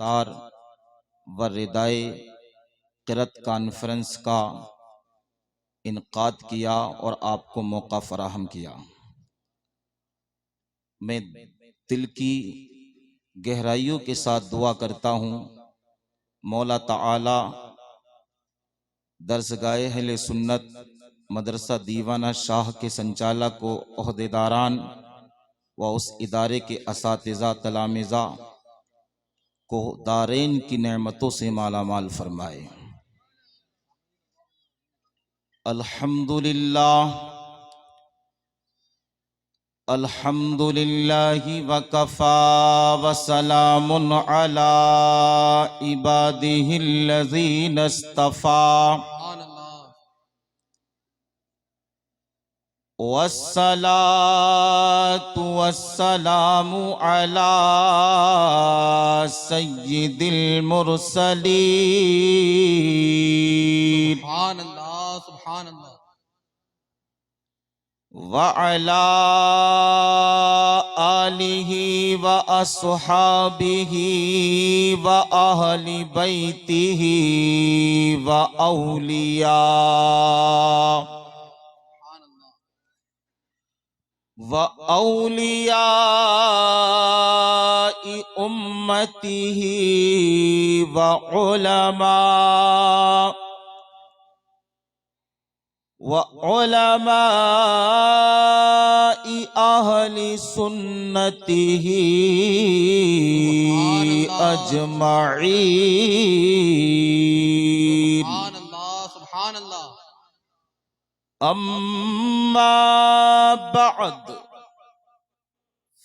तार व रिदाए क़िरात कॉन्फ्रेंस का इनकाद किया और आपको मौका फराहम किया। मैं दिल की गहराइयों के साथ दुआ करता हूँ मौला ताला दरसगाह अहले सुन्नत मदरसा दीवाना शाह के संचालक को ओहदेदारान व उस इदारे के असातिज़ा तलामिज़ा को दारेन की नेमतों से मालामाल फरमाए। अल्हम्दुलिल्लाह अल्हम्दुलिल्लाहि वकफ़ा वसलामुन अला इबादिहिल्लज़ीना इस्तफ़ा वस्सलातु वस्सलामु अला सय्यिदिल मुरसलीन सुभान अल्लाह व अला आलिहि व अस्हाबिहि व अहलि बैतिहि व औलिया व औलियाई उम्मतिही व उलमाई अहली सुन्नतिही अजमईन। सुभान अल्लाह। अम्मा बअद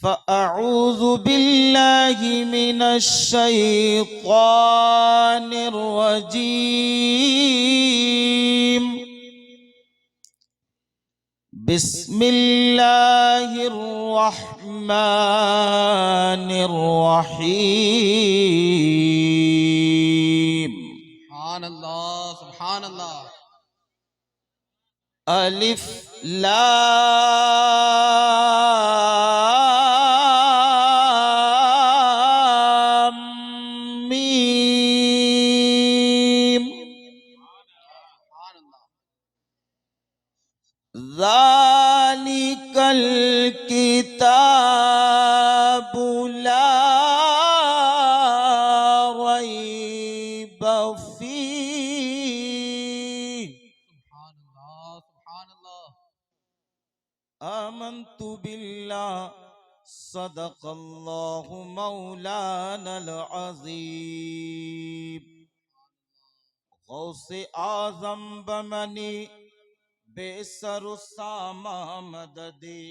फ़अऊज़ु बिल्लाहि मिनश शैतानिर रजीम। बिस्मिल्लाहिर रहमानिर रहीम। सुभान अल्लाह सुभान अल्लाह। अलिफ लाम मीम। ज़ालिकल किताबु ला रैब फीह। आमन्तु बिल्लाह सदक़ल्लाहु मौलानल अज़ीम। गौसे आज़म बमनी बेसरुसामा मददे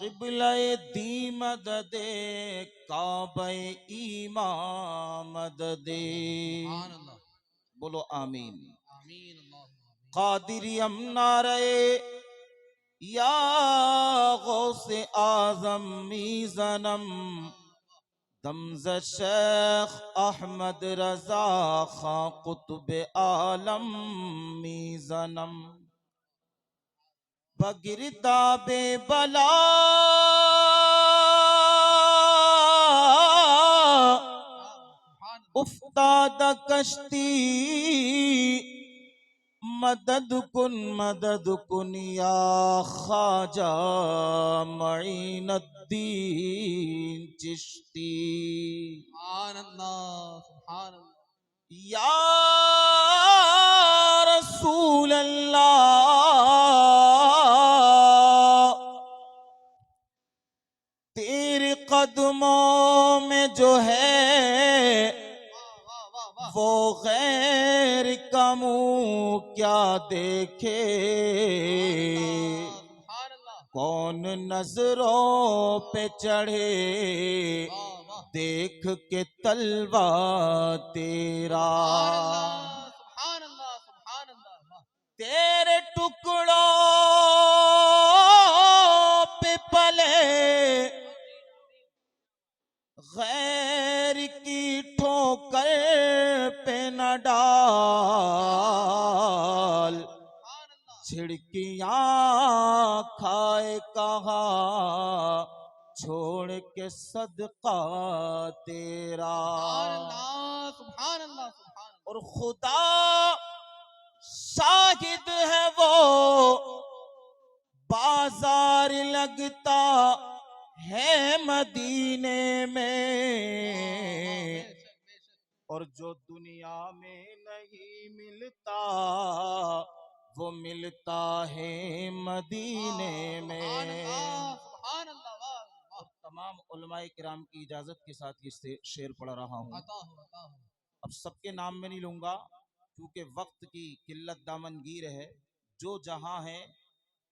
क़िबले दी मददे काबे ईमा मददे। बोलो आमीन। क़ादिरियम नारे या गौसे आज़म मीज़नम दमज़ शेख अहमद रज़ा खां कुतुब आलम मीज़नम बगिरदाबे बला उफ्ताद कश्ती मदद कुन या ख्वाजा मईनुद्दीन चिश्ती। सुभान अल्लाह सुभान अल्लाह। या रसूल अल्लाह तेरे कदमों में जो है वो गैर का मुँह क्या देखे। कौन नजरों पे चढ़े देख के तलवा तेरा। तेरे टुकड़ों पे पले गैर की ठोकर पे न डाल। झिड़कियां खाए कहा छोड़ के सदका तेरा। और खुदा शाहिद है वो बाजार लगता है मदीने में, और जो दुनिया में नहीं मिलता वो मिलता है मदीने में। सुभान अल्लाह, वाह और तमाम उलमाए किराम की इजाजत के साथ ये शेर पढ़ रहा हूँ। अता हो, अता हो। अब सबके नाम में नहीं लूंगा क्योंकि वक्त की किल्लत दामनगीर है। जो जहां है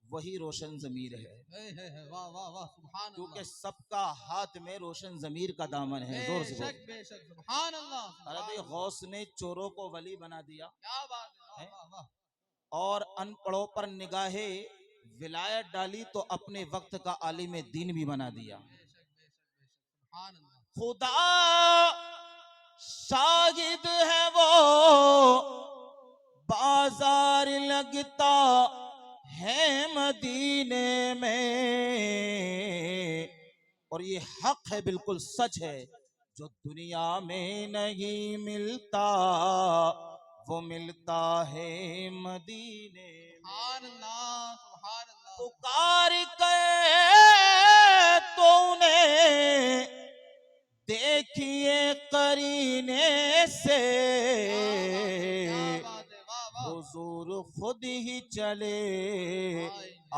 वही रोशन जमीर है, वाह वाह वाह, सुभान क्योंकि अल्लाह। सबका हाथ में रोशन जमीर का दामन है। जोर से बोल। बेशक बेशक, सुभान अल्लाह, अरे भाई, गौस ने चोरों को वली बना दिया क्या बात है, है? वाह वाह वाह। और अनपढ़ों पर निगाहे विलायत डाली तो अपने वक्त का आलिम दीन भी बना दिया। बेशक बेशक बेशक, सुभान अल्लाह। खुदा शाहिद है वो बाजार लगता है मदीने में, और ये हक है, बिल्कुल सच है, जो दुनिया में नहीं मिलता वो मिलता है मदीने में। सुभान अल्लाह, सुभान अल्लाह। पुकार के तूने देखिए करीने से, क्या बात है, वाह वाह। हुजूर खुद ही चले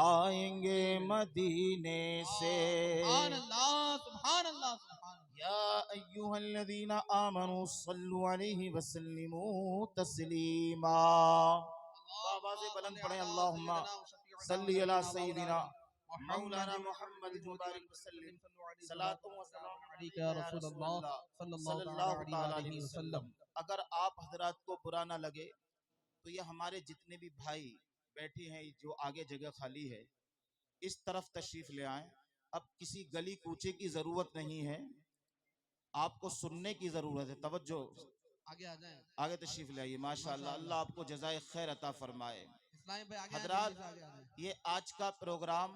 आएंगे मदीने से। सुभान अल्लाह, सुभान अल्लाह, सुभान अल्लाह। या अय्युहल्लज़ीना आमनू सल्लु अलैहि वसल्लिमू तस्लीमा। आवाज़ बुलंद पढ़ें, अल्लाहुम्मा सल्ली अला सय्यिदिना मौलाना मुहम्मद मुबारक वसल्लिम सलातु व सलाम अलैका या रसूलल्लाह सल्लल्लाहु तआला अलैहि वसल्लम। अगर आप हजरात को बुरा ना लगे तो ये हमारे जितने भी भाई बैठे हैं, जो आगे जगह खाली है, इस तरफ तशरीफ ले आए। अब किसी गली कूचे की जरूरत नहीं है, आपको सुनने की जरूरत है। तवज्जो, आगे आ जाए, आगे तशरीफ ले आइए। माशाअल्लाह, अल्लाह आपको जज़ाए खैर अता फरमाए। इस्लाम भाई आगे हजरात, आगे आ जाए। ये आज का प्रोग्राम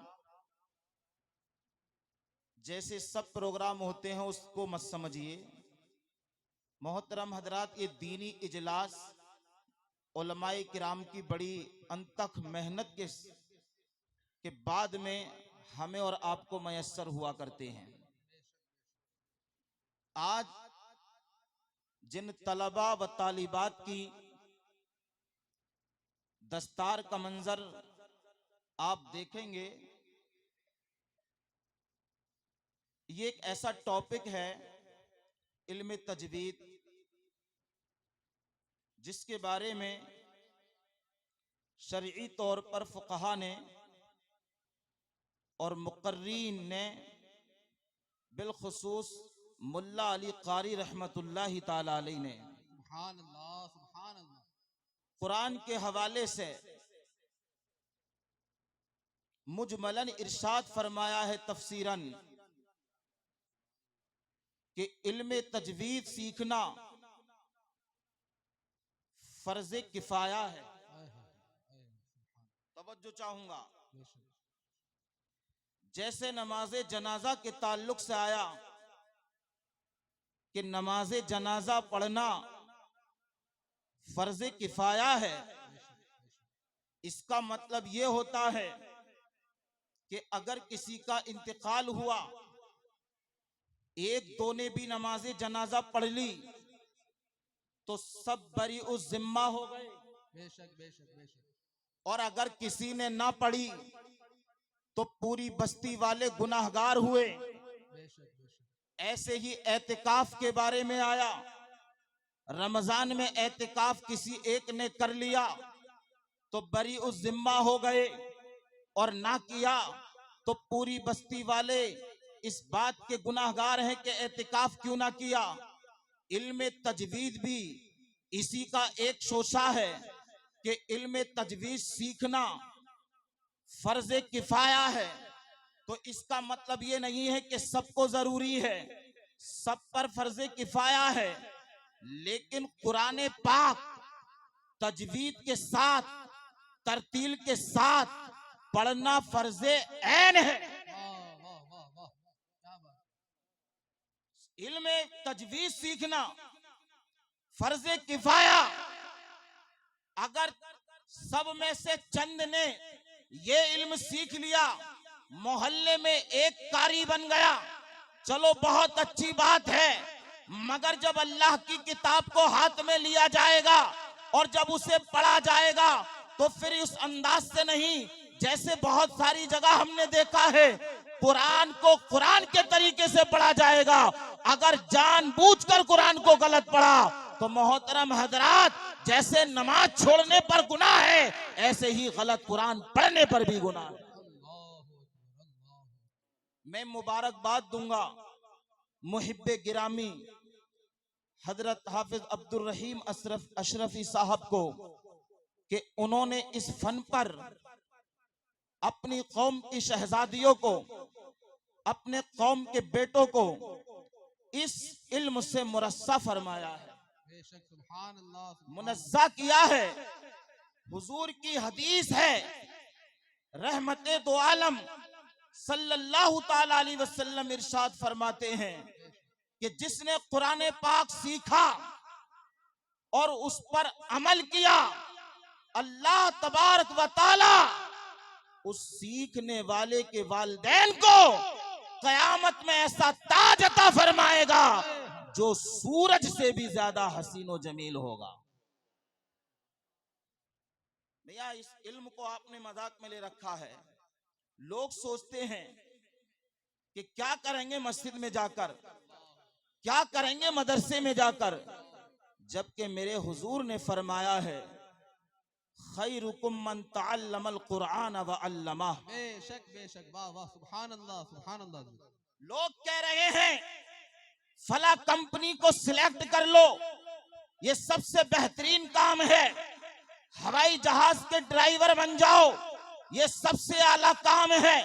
जैसे सब प्रोग्राम होते हैं उसको मत समझिए। मोहतरम हजरात, ये दीनी इजलास उलमाए किराम की बड़ी अनथक मेहनत के बाद में हमें और आपको मयस्सर हुआ करते हैं। आज जिन तलबा व तालिबात की दस्तार का मंजर आप देखेंगे, ये एक ऐसा टॉपिक है इल्म तजवीद जिसके बारे में शरई तौर पर फुक़हा ने और मुक़र्रीन ने, बिलखुसूस मुल्ला अली कारी रहमतुल्लाहि ताला अलैह ने सुभान अल्लाह, सुभान अल्लाह। कुरान के हवाले से मुजमलन इरशाद फरमाया है तफसीरन कि इल्म तजवीद सीखना फर्ज किफाया है। तवज्जो चाहूंगा, जैसे नमाज जनाजा के ताल्लुक से आया कि नमाज जनाजा पढ़ना फर्ज किफाया है, इसका मतलब यह होता है कि अगर किसी का इंतकाल हुआ, एक दो ने भी नमाज जनाजा पढ़ ली तो सब बरी उस जिम्मा हो गए। बेशक बेशक बेशक। और अगर किसी ने ना पढ़ी तो पूरी बस्ती वाले गुनाहगार हुए। बेशक बेशक। ऐसे ही एतिकाफ के बारे में आया, रमजान में एतिकाफ किसी एक ने कर लिया तो बरी उस जिम्मा हो गए, और ना किया तो पूरी बस्ती वाले इस बात के गुनाहगार हैं कि एतिकाफ क्यों ना किया। इल्म तजवीद भी इसी का एक शोशा है कि इल्म तजवीद सीखना फर्ज किफाया है। तो इसका मतलब ये नहीं है कि सबको जरूरी है, सब पर फर्ज किफाया है, लेकिन कुरान पाक तजवीद के साथ, तरतील के साथ पढ़ना फर्ज ऐन है। वाह वाह वाह वाह, क्या बात। इल्म तजवीज सीखना फर्ज किफाया, अगर सब में से चंद ने ये इल्म सीख लिया, मोहल्ले में एक कारी बन गया, चलो बहुत अच्छी बात है। मगर जब अल्लाह की किताब को हाथ में लिया जाएगा और जब उसे पढ़ा जाएगा तो फिर उस अंदाज से नहीं, जैसे बहुत सारी जगह हमने देखा है कुरान को कुरान के तरीके से पढ़ा जाएगा। अगर जानबूझकर कुरान को गलत पढ़ा तो मोहतरम हजरात, जैसे नमाज छोड़ने पर गुनाह है, ऐसे ही गलत कुरान पढ़ने पर भी गुनाह है। मैं मुबारकबाद दूंगा मुहिब्बे गिरामी हजरत हाफिज अब्दुल रहीम अशरफी साहब को कि उन्होंने इस फन पर अपनी कौम की शहजादियों को, अपने कौम के बेटों को इस इल्म से मुरस्सा फरमाया है, बेशक सुभान अल्लाह मुनज़्ज़ा किया है। हुजूर की हदीस है, रहमते दो आलम सल्लल्लाहु ताला अलैहि वसल्लम इरशाद फरमाते हैं कि जिसने कुरान पाक सीखा और उस पर अमल किया, अल्लाह तबारक व ताला उस सीखने वाले के वालिदैन को कयामत में ऐसा ताज अता फरमाएगा जो सूरज से भी ज्यादा हसीन व जमील होगा। भैया, इस इल्म को आपने मजाक में ले रखा है। लोग सोचते हैं कि क्या करेंगे मस्जिद में जाकर, क्या करेंगे मदरसे में जाकर, जबकि मेरे हुजूर ने फरमाया है खैरुकुम मन तअल्लमल कुरान व अल्लमा। बेशक बेशक, वाह वाह, सुभान अल्लाह सुभान अल्लाह। लोग कह रहे हैं फला कंपनी को सिलेक्ट कर लो, ये सबसे बेहतरीन काम है। हवाई जहाज के ड्राइवर बन जाओ, ये सबसे आला काम है।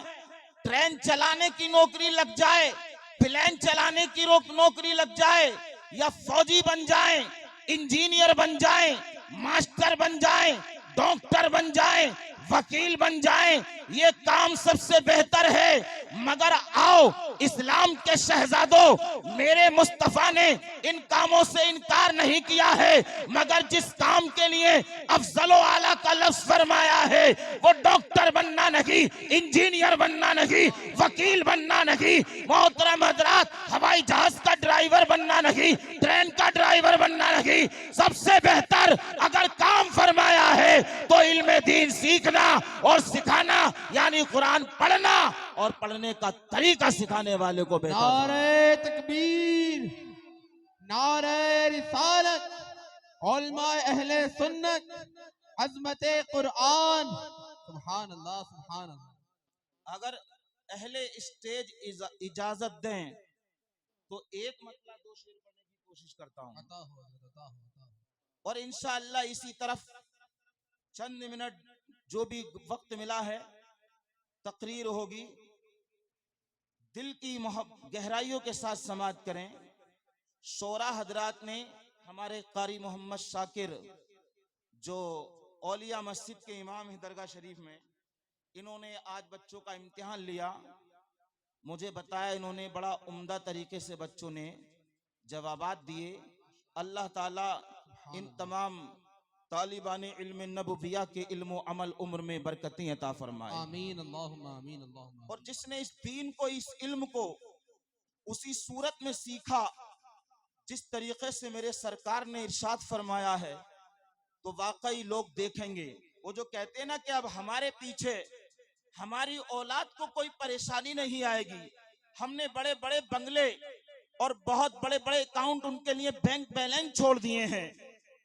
ट्रेन चलाने की नौकरी लग जाए, प्लेन चलाने की नौकरी लग जाए, या फौजी बन जाए, इंजीनियर बन जाए, मास्टर बन जाए, डॉक्टर बन जाए, वकील बन जाए, ये काम सबसे बेहतर है। मगर आओ इस्लाम के शहजादों, मेरे मुस्तफा ने इन कामों से इनकार नहीं किया है, मगर जिस काम के लिए अफजल आला का लफ्ज फरमाया है वो डॉक्टर बनना नहीं, इंजीनियर बनना नहीं, वकील बनना नहीं, मोहतरम हजरात हवाई जहाज का ड्राइवर बनना नहीं, ट्रेन का ड्राइवर बनना नहीं। सबसे बेहतर अगर काम फरमाया है तो इल्म दीन सीखना और सिखाना, यानी कुरान पढ़ना और पढ़ने का तरीका सिखाने वाले को बेहतर। नारे तकबीर, नारे रिसालत, उलमा अहले सुन्नत, अज़मते कुरान, सुभान अल्लाह सुभान अल्लाह। अगर अहले स्टेज इजाजत दें तो एक मतलब दो शेर पढ़ने की कोशिश करता हूं, अता हो अता हो अता हो। और इंशाअल्लाह इसी तरफ चंद मिनट जो भी वक्त मिला है तकरीर होगी। दिल की गहराइयों के साथ समाअत करें। शोरा हजरात ने हमारे कारी मोहम्मद शाकिर जो औलिया मस्जिद के इमाम हैं दरगाह शरीफ में, इन्होंने आज बच्चों का इम्तिहान लिया। मुझे बताया इन्होंने बड़ा उम्दा तरीके से बच्चों ने जवाबात दिए। अल्लाह ताला इन तमाम तालिबान इल्म नबुविया के इल्म अमल उम्र में बरकतें अता फरमाए। आमीन अल्लाहुम्मा आमीन अल्लाहुम्मा। और जिसने इस दीन को, इस इल्म को उसी सूरत में सीखा जिस तरीके से मेरे सरकार ने इरशाद फरमाया है, तो वाकई लोग देखेंगे। वो जो कहते हैं ना कि अब हमारे पीछे हमारी औलाद को कोई परेशानी नहीं आएगी, हमने बड़े बड़े बंगले और बहुत बड़े बड़े अकाउंट उनके लिए बैंक बैलेंस छोड़ दिए हैं,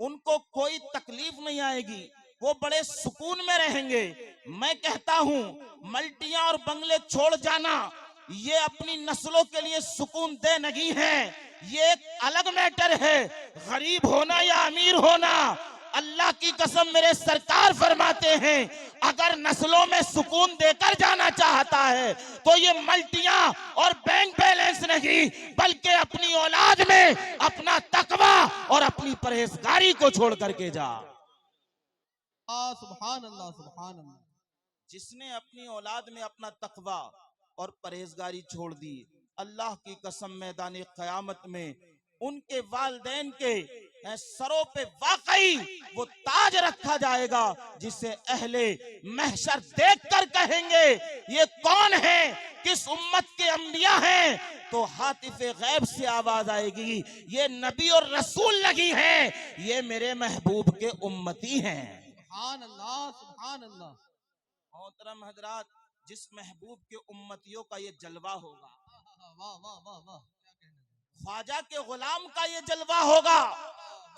उनको कोई तकलीफ नहीं आएगी, वो बड़े सुकून में रहेंगे। मैं कहता हूं मल्टियां और बंगले छोड़ जाना ये अपनी नस्लों के लिए सुकून दे नहीं है, ये एक अलग मैटर है। गरीब होना या अमीर होना, अल्लाह की कसम मेरे सरकार फरमाते हैं अगर नस्लों में सुकून देकर जाना चाहता है तो ये मल्टियां और बैंक बैलेंस नहीं, बल्कि अपनी औलाद में अपना तकवा और अपनी परहेजगारी को छोड़ करके जा। सुभान अल्लाह सुभान अल्लाह। जिसने अपनी औलाद में अपना तकवा और परहेजगारी छोड़ दी, अल्लाह की कसम मैदान क़यामत में उनके वालिदैन के सरों पे वाकई वो ताज रखा जाएगा जिसे अहले महशर देखकर कहेंगे ये कौन है, किस उम्मत के अंबिया हैं। तो हातिफे गैब से आवाज आएगी ये नबी और रसूल लगी है, ये मेरे महबूब के उम्मती हैं। सुभान अल्लाह, सुभान अल्लाह। मोहतरम हजरात, जिस महबूब के उम्मतियों का ये जलवा होगा, वाह वाह वाह वाह, क्या कहने। ख्वाजा के गुलाम का ये जलवा होगा,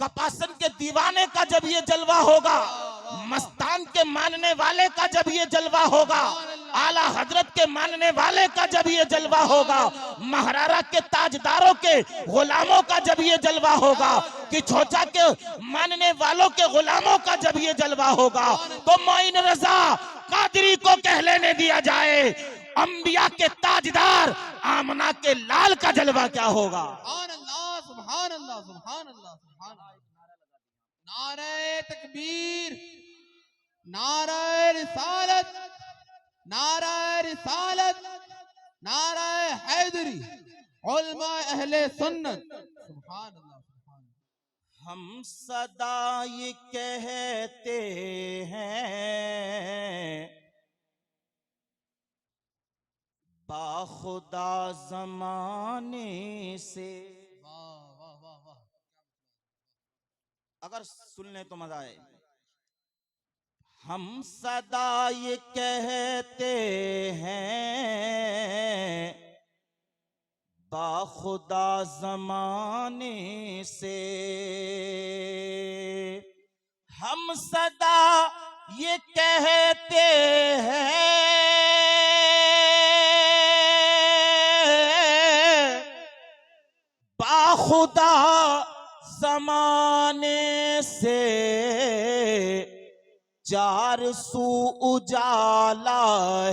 कपासन के दीवाने का जब ये जलवा होगा, मस्तान के मानने वाले का जब ये जलवा होगा, आला हजरत के मानने वाले का जब ये जलवा होगा, महारारा के ताजदारों के गुलामों का जब ये जलवा होगा, कि छोचा के मानने वालों के गुलामों का जब ये जलवा होगा, तो मोइन रजा कादरी को कह लेने दिया जाए अंबिया के ताजदार आमना के लाल का जलवा क्या होगा। सुभान अल्लाह, सुभान अल्लाह, सुभान अल्लाह, सुभान अल्लाह। नारे तकबीर, नारे रिसालत, नारे रिसालत, नारे हैदरी, उलमा अहले सुन्नत। सुभान अल्लाह, सुभान अल्लाह। हम सदा ये कहते हैं बाखुदा जमाने से। वाह वाह वाह वाह, अगर सुन ले तो मजा आए। हम सदा ये कहते हैं बाखुदा जमाने से, हम सदा ये कहते हैं बाखुदा जमाने से, चार सू उजाला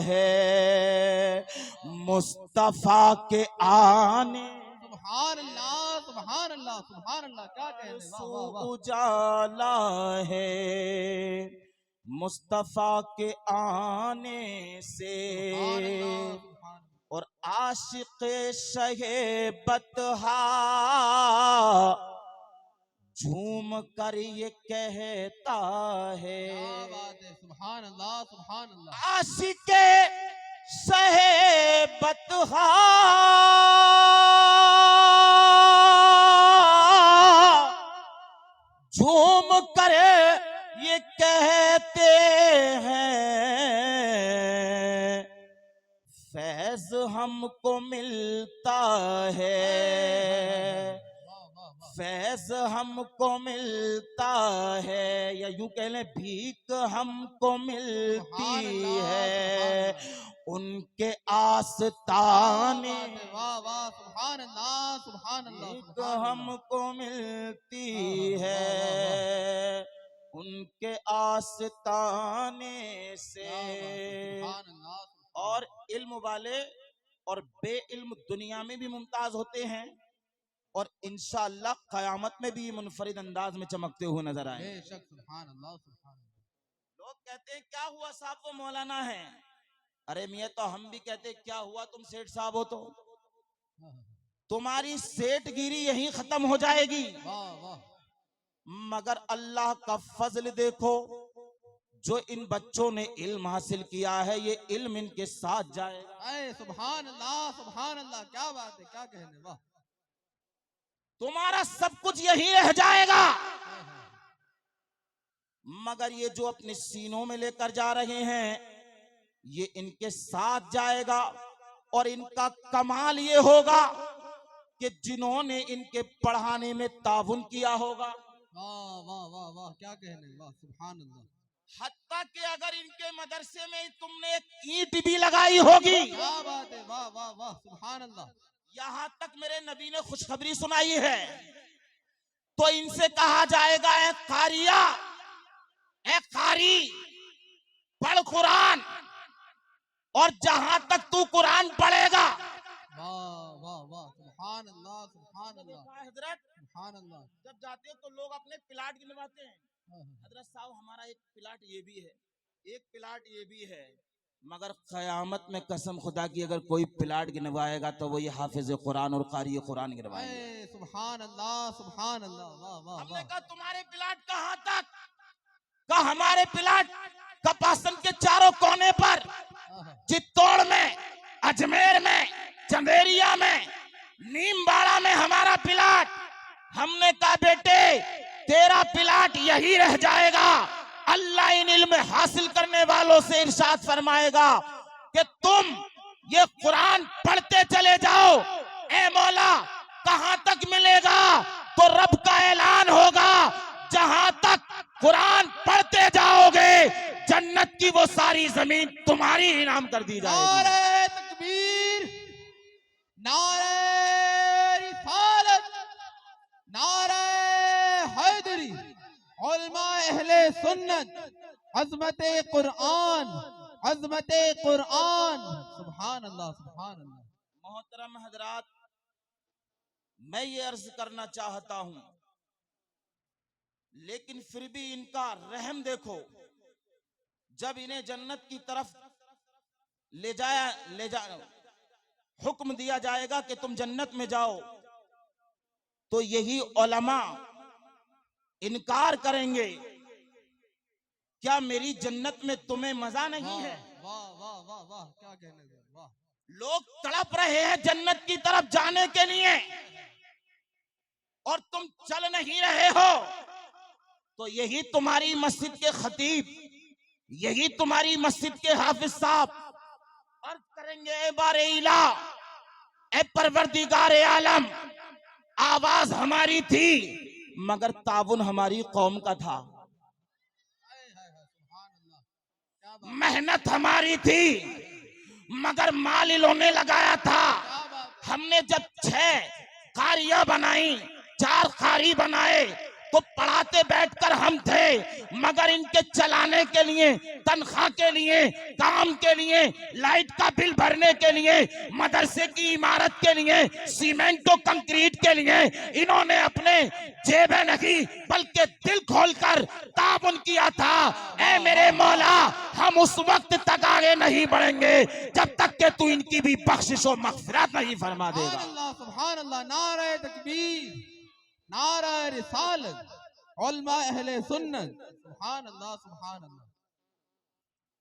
है मुस्तफा के आने। सुभान अल्लाह, सुभान अल्लाह, सुभान अल्लाह, क्या कहने। वाह वाह वाह। उजाला है मुस्तफा के आने से, सुभान अल्लाह, सुभान अल्लाह। और आशिक शहे बतहा झूम कर ये कहता है। क्या बात है, सुभान अल्लाह, सुभान अल्लाह। आशिक शहे बतहा झूम कर ये कहते हैं फैज हमको मिलता है, फैज हमको मिलता है, या यूं कह लें भीख हमको मिलती है उनके आस्ताने। वाह वाह, सुभान अल्लाह, सुभान अल्लाह, भीख सुभान अल्लाह। हमको मिलती वाह, है उनके आस्ताने से। सुभान अल्लाह, सुभान और इल्म वाले और बेइल्म दुनिया में भी मुमताज होते हैं और इंशाअल्लाह क़यामत में भी मुनफरिद अंदाज में चमकते हुए नजर आए। बेशक, सुभान अल्लाह, सुभान अल्लाह। लोग कहते हैं क्या हुआ साहब, वो मौलाना है। अरे मियाँ, तो हम भी कहते हैं क्या हुआ, तुम सेठ साहब हो तो तुम्हारी सेठगिरी यहीं खत्म हो जाएगी। वाह वाह, मगर अल्लाह का फजल देखो, जो इन बच्चों ने इल्म हासिल किया है ये इल्म इनके साथ जाएगा। अरे सुभान अल्लाह, सुभान अल्लाह, क्या बात है, क्या कहने। वाह, तुम्हारा सब कुछ यही रह जाएगा, मगर ये जो अपने सीनों में लेकर जा रहे हैं ये इनके साथ जाएगा। और इनका कमाल ये होगा कि जिन्होंने इनके पढ़ाने में ताउन किया होगा, वाह वाह वाह वाह, क्या कहने। वाह, सुभान अल्लाह। हत्ता कि अगर इनके मदरसे में तुमने एक ईंट भी लगाई होगी, क्या बात है, वाह वाह वाह, सुभान अल्लाह। यहां तक मेरे नबी ने खुशखबरी सुनाई है, तो इनसे कहा जाएगा ए कारिया, ए कारी, पढ़ कुरान, और जहां तक तू कुरान पढ़ेगा। वाह वाह वाह, सुभान अल्लाह, सुभान अल्लाह, हजरत सुभान अल्लाह। जब जाते हो तो लोग अपने प्लाट गिनवाते हैं, हजरत साहब हमारा एक प्लाट ये भी है, एक प्लाट ये भी है, मगर क़यामत में कसम खुदा की अगर कोई प्लाट गिनवाएगा तो वो ये हाफिज कुरान और कारी कुरान गिनवाएंगे। ऐ सुभान अल्लाह, सुभान अल्लाह, वाह वाह हमने वाह। कहा तुम्हारे प्लाट कहाँ तक? कहा हमारे प्लाट कपासन के चारों कोने पर, आहा, चित्तौड़ में, अजमेर में, चंदेरिया में, नीमबाड़ा में हमारा प्लाट। हमने कहा बेटे तेरा प्लाट यही रह जाएगा। अल्लाह इन इल्म हासिल करने वालों से इरशाद फरमाएगा कि तुम ये कुरान पढ़ते चले जाओ। ए मौला कहां तक मिलेगा? तो रब का ऐलान होगा जहां तक कुरान पढ़ते जाओगे जन्नत की वो सारी जमीन तुम्हारी इनाम कर दी जाएगी। नारे तकबीर, नारे रिसालत, नारे हैदरी, उलमा अहले सुन्नत, अज़मते कुरान, अज़मते कुरान, सुभान अल्लाह, सुभान अल्लाह। मोहतरम हजरात, मैं ये अर्ज करना चाहता हूं, लेकिन फिर भी इनका रहम देखो। जब इन्हें जन्नत की तरफ ले जा हुक्म दिया जाएगा कि तुम जन्नत में जाओ, तो यही उलमा इनकार करेंगे, क्या मेरी जन्नत में तुम्हें मजा नहीं है? वाह वाह वाह वाह, क्या कहने दे, वाह। लोग तड़प रहे हैं जन्नत की तरफ जाने के लिए और तुम चल नहीं रहे हो। तो यही तुम्हारी मस्जिद के खतीब, यही तुम्हारी मस्जिद के हाफिज साहब अर्ज करेंगे, ए बारे इला, ए परवरदिगार आलम, आवाज हमारी थी मगर ताबुन हमारी कौम का था, सुभान अल्लाह, क्या बात, मेहनत हमारी थी मगर माल इन्होंने लगाया था। क्या बात है। हमने जब 6 कारियां बनाई, 4 कारी बनाए तो पढ़ाते बैठकर हम थे, मगर इनके चलाने के लिए, तनख्वाह के लिए, काम के लिए, लाइट का बिल भरने के लिए, मदरसे की इमारत के लिए, सीमेंट और कंक्रीट के लिए इन्होंने अपने जेबें नहीं बल्कि दिल खोलकर ताबुन किया था। ऐ मेरे मौला, हम उस वक्त तक आगे नहीं बढ़ेंगे जब तक कि तू इनकी भी बख्शिश और मग़फ़िरत नहीं फरमा सुभान देगा। अल्लाह, सुभान अल्लाह, नारे तकबीर, नारा रिसालत, उलमा अहले सुन्नत, सुभान अल्लाह, सुभान अल्लाह।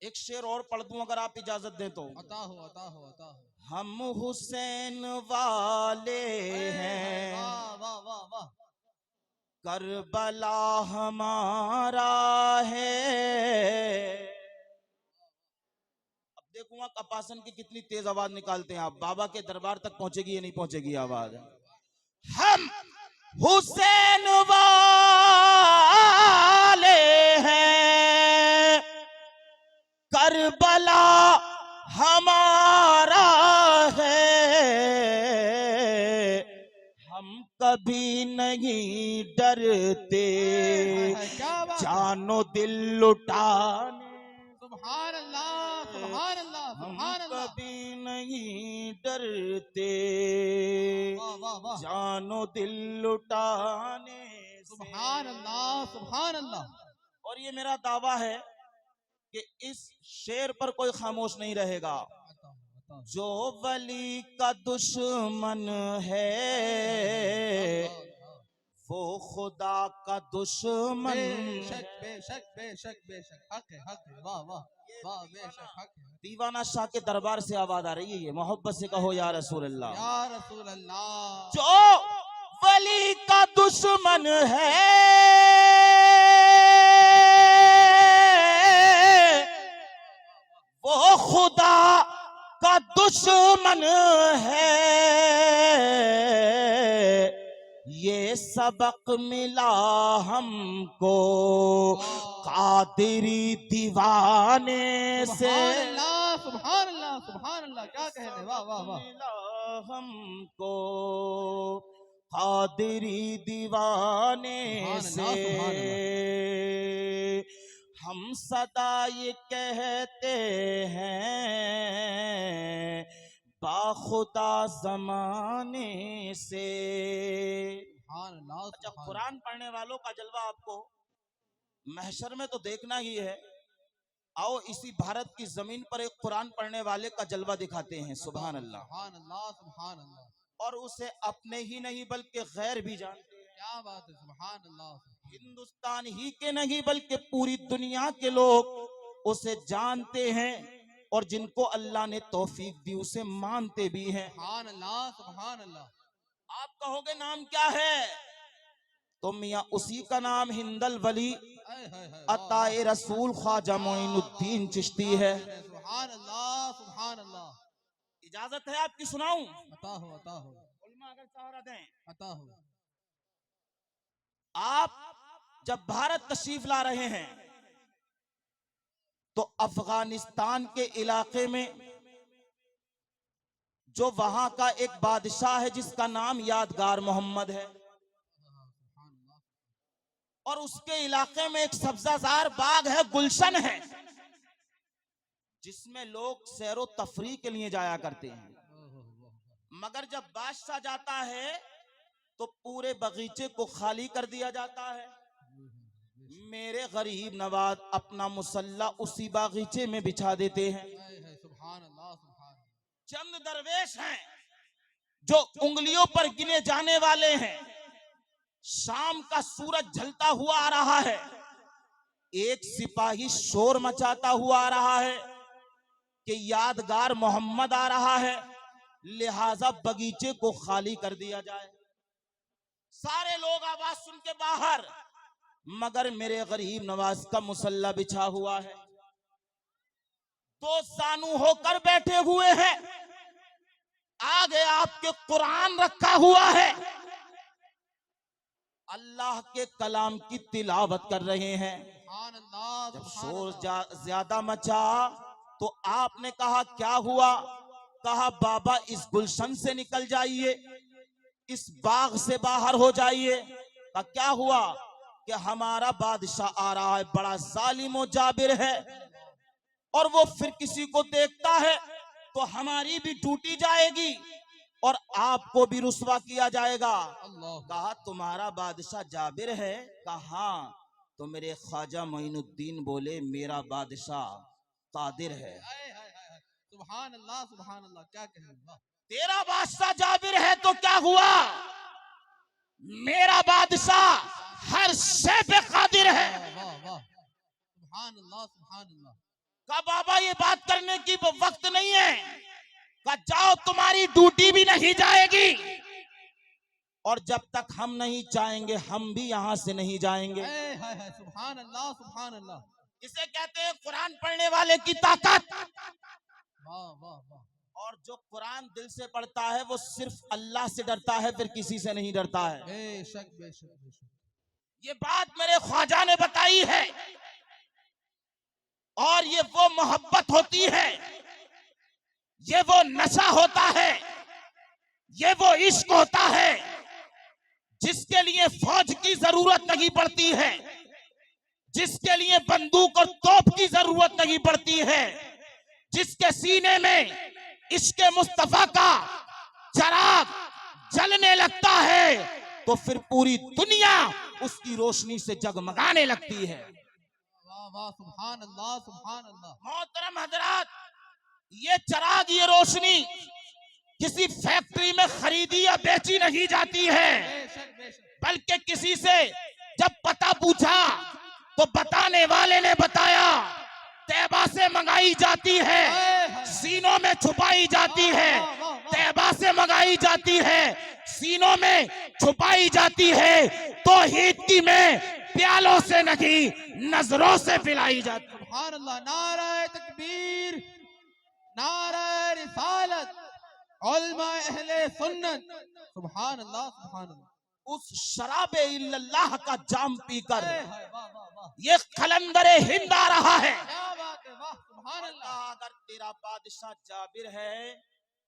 एक शेर और पढ़ दूं अगर आप इजाजत दें तो। अता हो, अता हो, अता हो। हम हुसैन वाले हैं, वाह वाह वाह वाह। करबला हमारा है। अब देखूंगा कपासन की कितनी तेज आवाज निकालते हैं आप। बाबा के दरबार तक पहुंचेगी या नहीं पहुंचेगी आवाज? हम हुसैन वाले हैं, करबला हमारा है, हम कभी नहीं डरते क्या बात है। जानो दिल लुटाने, सुभान अल्लाह, सुभान अल्लाह, हम सुभान अल्लाह। कभी नहीं डरते वाह वाह वाह। जानो दिल लुटाने से। सुभान अल्लाह, सुभान अल्लाह। और ये मेरा दावा है कि इस शेर पर कोई खामोश नहीं रहेगा। अता हो, अता हो। जो वली का दुश्मन है वो खुदा का दुश्मन बेशक है। बेशक बेशक बेशक, हक है, हक है, वाह वाह वाह, बेशक हक है। दीवाना शाह के दरबार से आवाज आ रही है, ये मोहब्बत से कहो या रसूल अल्लाह। या रसूल अल्लाह। जो वली का दुश्मन है वो खुदा का दुश्मन है, ये सबक मिला हमको कादिरी दीवाने से। सुभान अल्लाह, सुभान अल्लाह, सुभान अल्लाह, क्या कहने, वाह वाह वाह। मिला हमको कादिरी दीवाने सुभान से। अल्लाह, सुभान हम सदा ये कहते हैं बाखुदा जमाने से। सुभान अल्लाह, अच्छा, सुभान कुरान पढ़ने वालों का जलवा आपको महशर में तो देखना ही है, आओ इसी भारत की जमीन पर एक कुरान पढ़ने वाले का जलवा दिखाते हैं। सुभान अल्लाह। सुभान अल्लाह, सुभान अल्लाह। और उसे अपने ही नहीं बल्कि गैर भी जानते हैं। क्या बात है, सुभान अल्लाह। हिंदुस्तान ही के नहीं बल्कि पूरी दुनिया के लोग उसे जानते हैं, और जिनको अल्लाह ने तौफीक दी उसे मानते भी हैं। सुभान अल्लाह, सुभान अल्लाह। आप कहोगे नाम क्या है, तो मियाँ उसी का नाम हिंदल वली हाय हाय हाय, अताए रसूल ख्वाजा मोइनुद्दीन चिश्ती है। सुभान अल्लाह, सुभान अल्लाह। इजाजत है आपकी सुनाऊं? अता हो, अता हो, उलमा अगर सहारा दें। अता हो। आप जब भारत तशरीफ ला रहे हैं तो अफगानिस्तान के इलाके में जो वहां का एक बादशाह है जिसका नाम यादगार मोहम्मद है, और उसके इलाके में एक सब्जाजार बाग है, गुलशन है, जिसमें लोग सैरो तफरी के लिए जाया करते हैं। मगर जब बादशाह जाता है तो पूरे बगीचे को खाली कर दिया जाता है। मेरे गरीब नवाज अपना मुसल्ला उसी बागीचे में बिछा देते हैं। सुभान अल्लाह, सुभान। चंद दरवेश हैं जो उंगलियों पर गिने जाने वाले हैं। शाम का सूरज ढलता हुआ आ रहा है, एक सिपाही शोर मचाता हुआ आ रहा है कि यादगार मोहम्मद आ रहा है, लिहाजा बगीचे को खाली कर दिया जाए। सारे लोग आवाज सुन के बाहर, मगर मेरे गरीब नवाज का मुसल्ला बिछा हुआ है, दो सानू होकर बैठे हुए हैं, आगे आपके कुरान रखा हुआ है, अल्लाह के कलाम की तिलावत कर रहे हैं। जब शोर ज्यादा मचा तो आपने कहा क्या हुआ? कहा बाबा इस गुलशन से निकल जाइए, इस बाग से बाहर हो जाइए। कहा क्या हुआ? कि हमारा बादशाह आ रहा है, बड़ा जालिम और जाबिर है, और वो फिर किसी को देखता है तो हमारी भी टूटी जाएगी और आपको भी रुस्वा किया जाएगा। कहा तुम्हारा बादशाह जाबिर है? कहा हाँ। तो मेरे ख्वाजा मोइनुद्दीन बोले मेरा बादशाह कादिर है। सुभान अल्लाह, सुभान अल्लाह। क्या कहें, तेरा बादशाह जाबिर है तो क्या हुआ? मेरा बादशाह हर शे पे कादिर है। सुभान अल्लाह, सुभान अल्लाह। कहा बाबा ये बात करने की वक्त नहीं है। कहा जाओ तुम्हारी ड्यूटी भी नहीं जाएगी, और जब तक हम नहीं चाहेंगे हम भी यहां से नहीं जाएंगे। सुभान अल्लाह, सुभान अल्लाह। इसे कहते हैं कुरान पढ़ने वाले की ताकत। वाह वाह वाह। और जो कुरान दिल से पढ़ता है वो सिर्फ अल्लाह से डरता है, फिर किसी से नहीं डरता है। बेशक बेशक बेशक। ये बात मेरे ख्वाजा ने बताई है, और ये वो मोहब्बत होती है, ये वो नशा होता है, ये वो इश्क होता है जिसके लिए फौज की जरूरत नहीं पड़ती है, जिसके लिए बंदूक और तोप की जरूरत नहीं पड़ती है, जिसके सीने में इश्क मुस्तफा का चराग जलने लगता है तो फिर पूरी दुनिया उसकी रोशनी से जगमगाने लगती है। वाह वाह, सुभान अल्लाह, सुभान अल्लाह। मोहतरम हजरात, ये चराग, ये रोशनी किसी फैक्ट्री में खरीदी या बेची नहीं जाती है, बल्कि किसी से जब पता पूछा तो बताने वाले ने बताया तैबा से मंगाई जाती है, सीनों में छुपाई जाती है, तैबा से मंगाई जाती है, सीनों में छुपाई जाती है, तो हीद में प्यालों से नहीं नजरों से पिलाई जाती है। सुभान अल्लाह। नारे तकबीर, नारे रिसालत, उलमा अहले सुन्नत। सुभान अल्लाह, सुभान अल्लाह। उस शराबे इल्लल्लाह का जाम पीकर ये कलंदरे हिंद आ रहा है। क्या बात है, वाह, सुभान अल्लाह। अगर तेरा बादशाह जाबिर है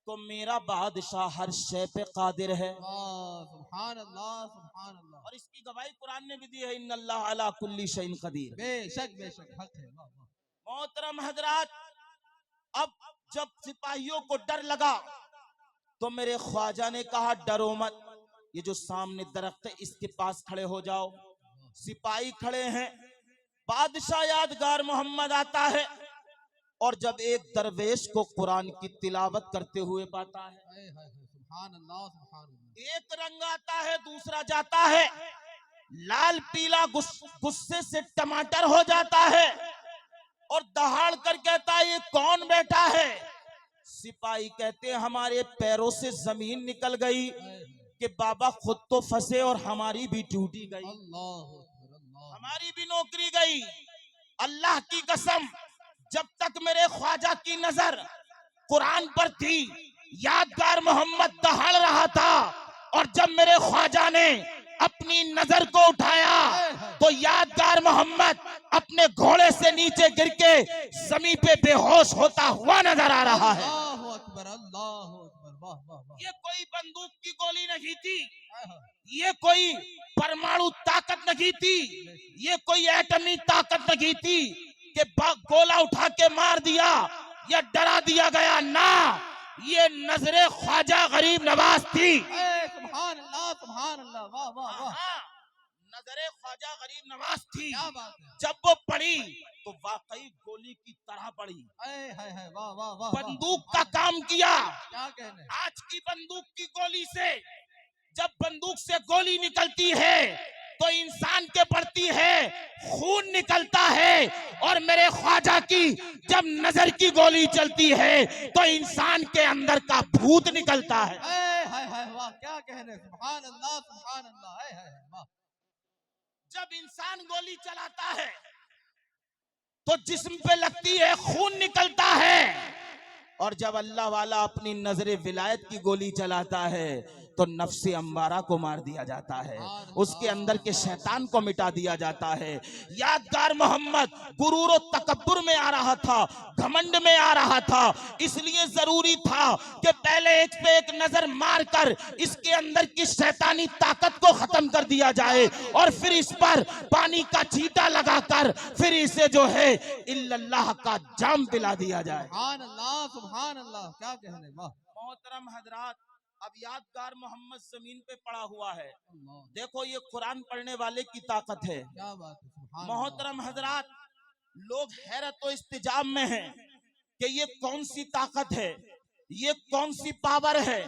तो मेरा बादशाह हर शे पे कादिर है। सुभान अल्लाह, सुभान अल्लाह। और इसकी गवाही कुरान ने भी दी है, इन्नल्लाह अला कुल्ली शैइन कदीर। बेशक बेशक, हक है। मोहतरम हजरात, अब जब सिपाहियों को डर लगा तो मेरे ख्वाजा ने कहा डरो मत, ये जो सामने दरख्त है इसके पास खड़े हो जाओ। सिपाही खड़े हैं, बादशाह यादगार मोहम्मद आता है और जब एक दरवेश को कुरान की तिलावत करते हुए पाता है, सुभान अल्लाह सुभान अल्लाह। एक रंग आता है दूसरा जाता है, लाल पीला गुस्से से टमाटर हो जाता है और दहाड़ कर कहता है ये कौन बैठा है। सिपाही कहते हैं हमारे पैरों से जमीन निकल गई कि बाबा खुद तो फंसे और हमारी भी ड्यूटी गई, हमारी भी नौकरी गई। अल्लाह की कसम, जब तक मेरे ख्वाजा की नजर कुरान पर थी, यादगार मोहम्मद दहाड़ रहा था, और जब मेरे ख्वाजा ने अपनी नजर को उठाया तो यादगार मोहम्मद अपने घोड़े से नीचे गिर के जमीन पे बेहोश होता हुआ नजर आ रहा है। अल्लाहु अकबर अल्लाहु अकबर, वाह वाह वाह। ये कोई बंदूक की गोली नहीं थी, ये कोई परमाणु ताकत नहीं थी, ये कोई एटमी ताकत नहीं थी कि गोला उठा के मार दिया या डरा दिया गया, ना, ये नजरे ख्वाजा गरीब नवाज थी। सुभान अल्लाह, वाह वाह वाह। नजरे ख्वाजा गरीब नवाज थी। क्या बात है। जब वो पड़ी तो वाकई गोली की तरह पड़ी, वाह वाह वाह। बंदूक का काम किया। क्या कहने। आज की बंदूक की गोली से, जब बंदूक से गोली निकलती है तो इंसान के पड़ती है, खून निकलता है, और मेरे ख्वाजा की जब नजर की गोली चलती है तो इंसान के अंदर का भूत निकलता है। वाह, क्या कहने, सुभान अल्लाह सुभान अल्लाह। वाह। जब इंसान गोली चलाता है तो जिस्म पे लगती है, खून निकलता है, और जब अल्लाह वाला अपनी नजरे विलायत की गोली चलाता है तो नफ्से अम्बारा को मार दिया जाता है, उसके अंदर के शैतान को मिटा दिया जाता है। यादगार मोहम्मद गुरूर और तकब्बुर में आ रहा था, घमंड में आ रहा था, इसलिए जरूरी था कि पहले एक पे एक नजर मारकर इसके अंदर की शैतानी ताकत को खत्म कर दिया जाए, और फिर इस पर पानी का छींटा लगाकर फिर इसे जो है इल्लल्लाह का जाम पिला दिया जाए। सुभान अल्लाह, क्या कहने। वाह। मोहतरम हजरात, अब यादगार मोहम्मद जमीन पे पड़ा हुआ है, देखो ये कुरान पढ़ने वाले की ताकत है। क्या बात है। मोहतरम हजरात, लोग हैरत और इस्तिजाब में हैं कि ये कौन सी ताकत है, ये कौन सी पावर है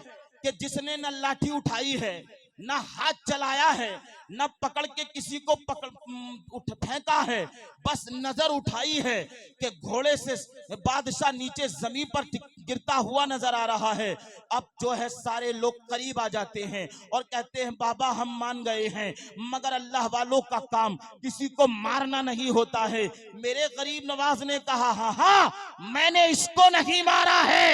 कि जिसने न लाठी उठाई है, न हाथ चलाया है, न पकड़ के किसी को फेंका है, बस नजर उठाई है कि घोड़े से बादशाह नीचे जमीन पर गिरता हुआ नजर आ रहा है। अब जो है सारे लोग करीब आ जाते हैं और कहते हैं बाबा हम मान गए हैं, मगर अल्लाह वालों का काम किसी को मारना नहीं होता है। मेरे गरीब नवाज ने कहा हाँ हाँ मैंने इसको नहीं मारा है,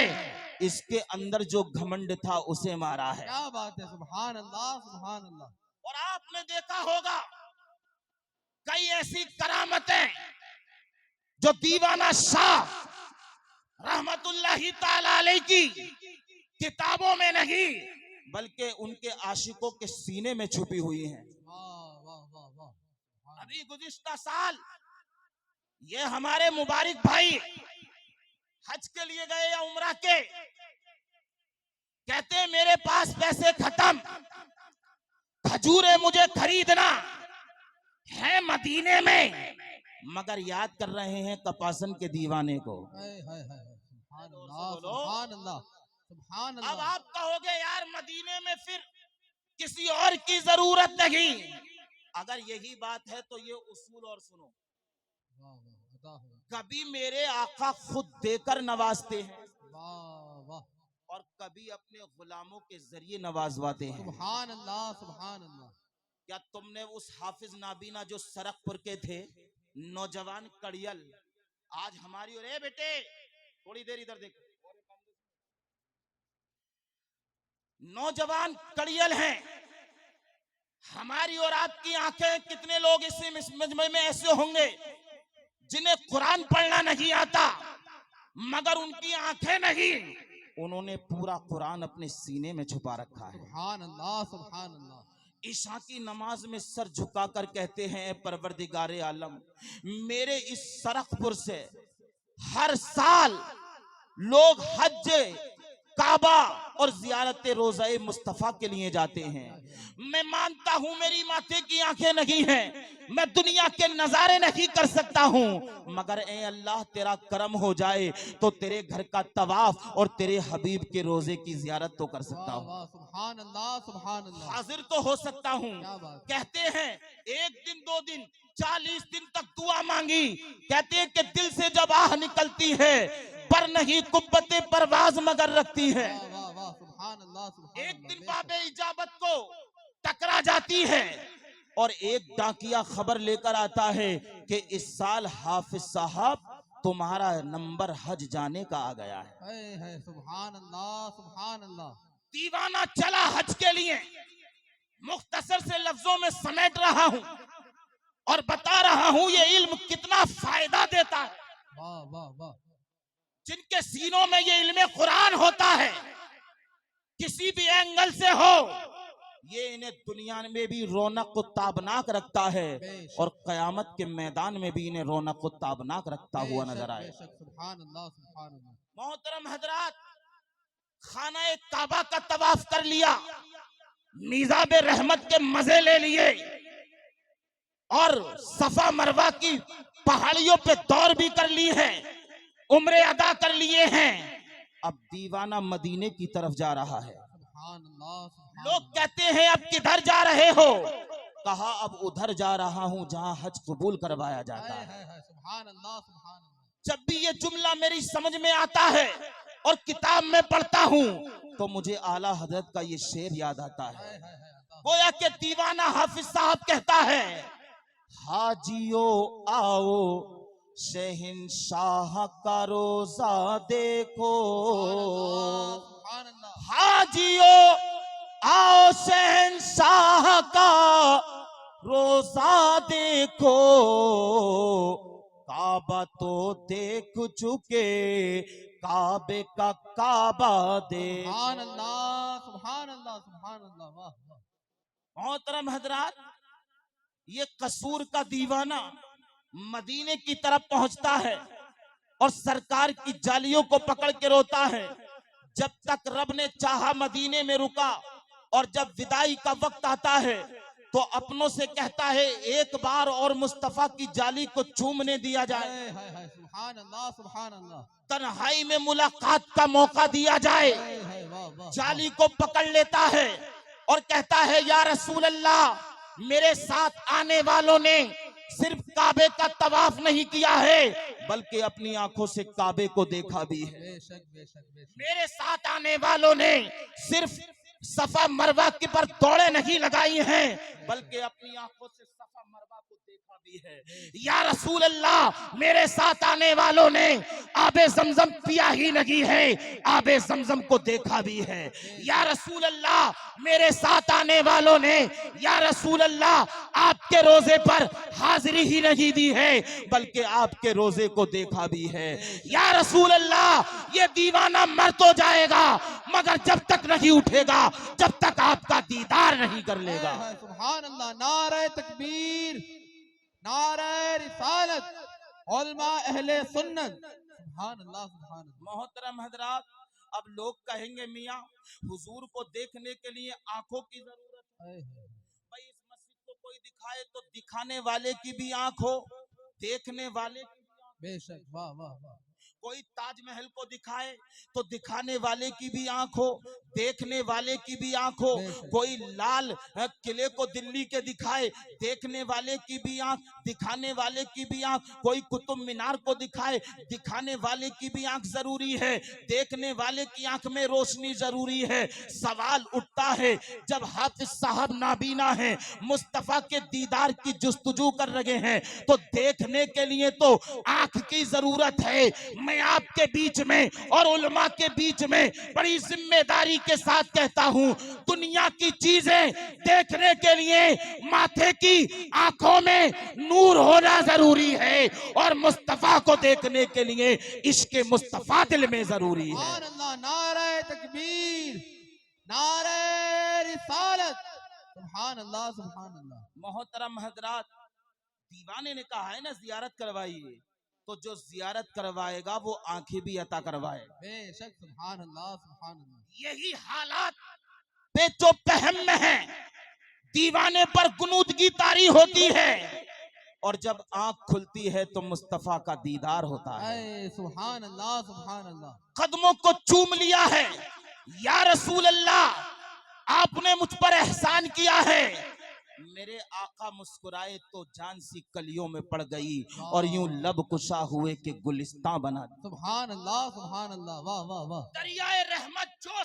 इसके अंदर जो घमंड था उसे मारा है। क्या बात है, सुभान अल्लाह सुभान अल्लाह। और आपने देखा होगा कई ऐसी करामतें जो दीवाना शाह रहमतुल्लाही ताला अलैह की किताबों में नहीं बल्कि उनके आशिकों के सीने में छुपी हुई हैं। अभी गुज़िश्ता साल ये हमारे मुबारक भाई हज के लिए गए या उम्रा के, कहते हैं मेरे पास पैसे खत्म, खजूरें मुझे खरीदना है मदीने में, मगर याद कर रहे हैं कपासन के दीवाने को। अब आप कहोगे यार मदीने में फिर किसी और की जरूरत नहीं, अगर यही बात है तो ये उसूल और सुनो, कभी मेरे आका खुद देकर नवाजते हैं और कभी अपने गुलामों के जरिए नवाजवाते हैं। सुभान अल्लाह सुभान अल्लाह। क्या तुमने उस हाफिज नाबीना जो सरकपुर के थे, नौजवान कड़ियल, आज हमारी और बेटे थोड़ी देर इधर देखो, नौजवान कड़ियल हैं, हमारी और आपकी आंखें, कितने लोग इस मजमे में ऐसे होंगे जिन्हें कुरान पढ़ना नहीं आता मगर उनकी आंखें नहीं, उन्होंने पूरा कुरान अपने सीने में छुपा रखा है। सुभान अल्लाह सुभान अल्लाह। ईशा की नमाज में सर झुकाकर कहते हैं परवरदिगारे आलम, मेरे इस सरकपुर से हर साल लोग हज काबा और जियारत रोज़ा मुस्तफा के लिए जाते हैं। मैं मानता हूं मेरी माथे की आंखें नहीं हैं, मैं दुनिया के नजारे नहीं कर सकता हूँ, मगर ए अल्लाह तेरा करम हो जाए तो तेरे घर का तवाफ और तेरे हबीब के रोजे की जियारत तो कर सकता वाह हूँ, वाह, सुभान अल्लाह, सुभान अल्लाह। हाजिर तो हो सकता हूँ। क्या बात है। कहते हैं एक दिन 2 दिन 40 दिन तक दुआ मांगी, कहते हैं कि दिल से जब आह निकलती है पर नहीं कुब्बते परवाज मगर रखती है। वाह वाह वाह, सुभान अल्लाह, सुभान एक अल्लाह। दिन बेशक। बाबे इजाबत को टकरा जाती है और एक डाकिया खबर लेकर आता है कि इस साल हाफिज साहब तुम्हारा नंबर हज जाने का आ गया है। है सुभान अल्लाह, सुभान अल्लाह। दीवाना चला हज के लिए, मुख्तसर से लफ्जों में समेट रहा हूं और बता रहा हूं ये इल्म कितना फायदा देता है। वाह वाह वाह। जिनके सीनों में ये इल्म कुरान होता है, किसी भी एंगल से हो, ये इन्हें दुनिया में भी रौनक को ताबनाक रखता है और कयामत के मैदान में भी इन्हें रौनक को ताबनाक रखता हुआ नजर आए। बेशक, सुभान अल्लाह, सुभान अल्लाह। मोहतरम हजरात, खाना काबा का तवाफ कर लिया, मीज़ाब रहमत के मजे ले लिए और सफा मरवा की पहाड़ियों पे दौड़ भी कर ली है, उम्रे अदा कर लिए हैं। अब दीवाना मदीने की तरफ जा रहा है। सुभान अल्लाह, सुभान लोग अल्लाह। कहते हैं अब किधर जा रहे हो? कहा अब उधर जा रहा हूं जहां हज कबूल करवाया जाता है। सुभान अल्लाह, सुभान अल्लाह। जब भी ये जुमला मेरी समझ में आता है और किताब में पढ़ता हूँ तो मुझे आला हजरत का ये शेर याद आता है। गोया के दीवाना हाफिज साहब कहता है, हाजियो आओ शहंशाह का रोजा देखो, सुभान अल्लाह। हाजियो आओ शहंशाह का रोजा देखो, काबा तो देख चुके काबे का काबा दे। सुभान अल्लाह, सुभान अल्लाह, सुभान अल्लाह। वाह वाह। मोहतरम हजरात, ये कसूर का दीवाना मदीने की तरफ पहुंचता है और सरकार की जालियों को पकड़ के रोता है। जब तक रब ने चाहा मदीने में रुका और जब विदाई का वक्त आता है तो अपनों से कहता है एक बार और मुस्तफा की जाली को चूमने दिया जाए, सुभान अल्लाह, सुभान अल्लाह। तन्हाई में मुलाकात का मौका दिया जाए। वाह वाह। जाली को पकड़ लेता है और कहता है या रसूल अल्लाह, मेरे साथ आने वालों ने सिर्फ काबे का तवाफ नहीं किया है बल्कि अपनी आंखों से काबे को देखा भी है। बेशक बेशक बेशक। मेरे साथ आने वालों ने सिर्फ सफा मरवा की पर दौड़े नहीं लगाई हैं बल्कि अपनी आंखों से सफा मरवा को देखा भी है। या रसूल अल्लाह, मेरे साथ आने वालों ने आबे जमजम पिया ही नहीं है, आबे जमजम को देखा भी है। या रसूल अल्लाह, मेरे साथ आने वालों ने या रसूल अल्लाह आपके रोजे पर हाजिरी ही नहीं दी है बल्कि आपके रोजे को देखा भी है। या रसूल अल्लाह, ये दीवाना मर तो जाएगा मगर जब तक नहीं उठेगा जब तक आपका दीदार नहीं कर लेगा। सुभान अल्लाह। नारे तकबीर, नारे रिसालत, उलमा अहले सुन्नत। सुभान अल्लाह, सुभान अल्लाह। मोहतरम हजरात, अब लोग कहेंगे मियाँ हुजूर को देखने के लिए आंखों की जरूरत है। भाई इस मस्जिद को कोई दिखाए तो दिखाने वाले की भी आंख हो, देखने वाले की भी आंख। बेशक। वाह वाह वाह। कोई ताजमहल को दिखाए तो दिखाने वाले की भी आंख हो, देखने वाले की भी आंख हो। कोई लाल किले को दिल्ली के दिखाए, देखने वाले की भी आंख, दिखाने वाले की भी आंख। कोई कुतुब मीनार को दिखाए, दिखाने वाले की भी आंख जरूरी है, देखने वाले की आंख में रोशनी जरूरी है। सवाल उठता है जब हाफिज साहब नाबीना है, मुस्तफा के दीदार की जुस्तजू कर रहे हैं तो देखने के लिए तो आंख की जरूरत है। मैं आपके बीच में और उलमा के बीच में बड़ी जिम्मेदारी के साथ कहता हूं, दुनिया की चीजें देखने के लिए माथे की आंखों में नूर होना जरूरी है और मुस्तफा को देखने के लिए इश्क मुस्तफा दिल में जरूरी है। सुभान अल्लाह। नारे तकबीर, नारे रिसालत। सुभान अल्लाह, सुभान अल्लाह। मोहतरम हजरात, दीवाने ने कहा है ना जियारत करवाइए, तो जो जियारत करवाएगा वो आंखें भी अता करवाएगा। बेशक। सुभान अल्लाह, सुभान अल्लाह। यही हालात पे जो पहम में है, दीवाने पर गुनूदगी तारी होती है, और जब आंख खुलती है तो मुस्तफा का दीदार होता है। ऐ सुभान अल्लाह, सुभान अल्लाह। कदमों को चूम लिया है, या रसूल अल्लाह आपने मुझ पर एहसान किया है। मेरे आका मुस्कुराए तो जान सी कलियों में पड़ गई और यूं लब कुशा हुए कि गुलिस्तां बना दी। सुभान अल्लाह, सुभान अल्लाह, वाह वाह वाह। दरियाए रहमत जोश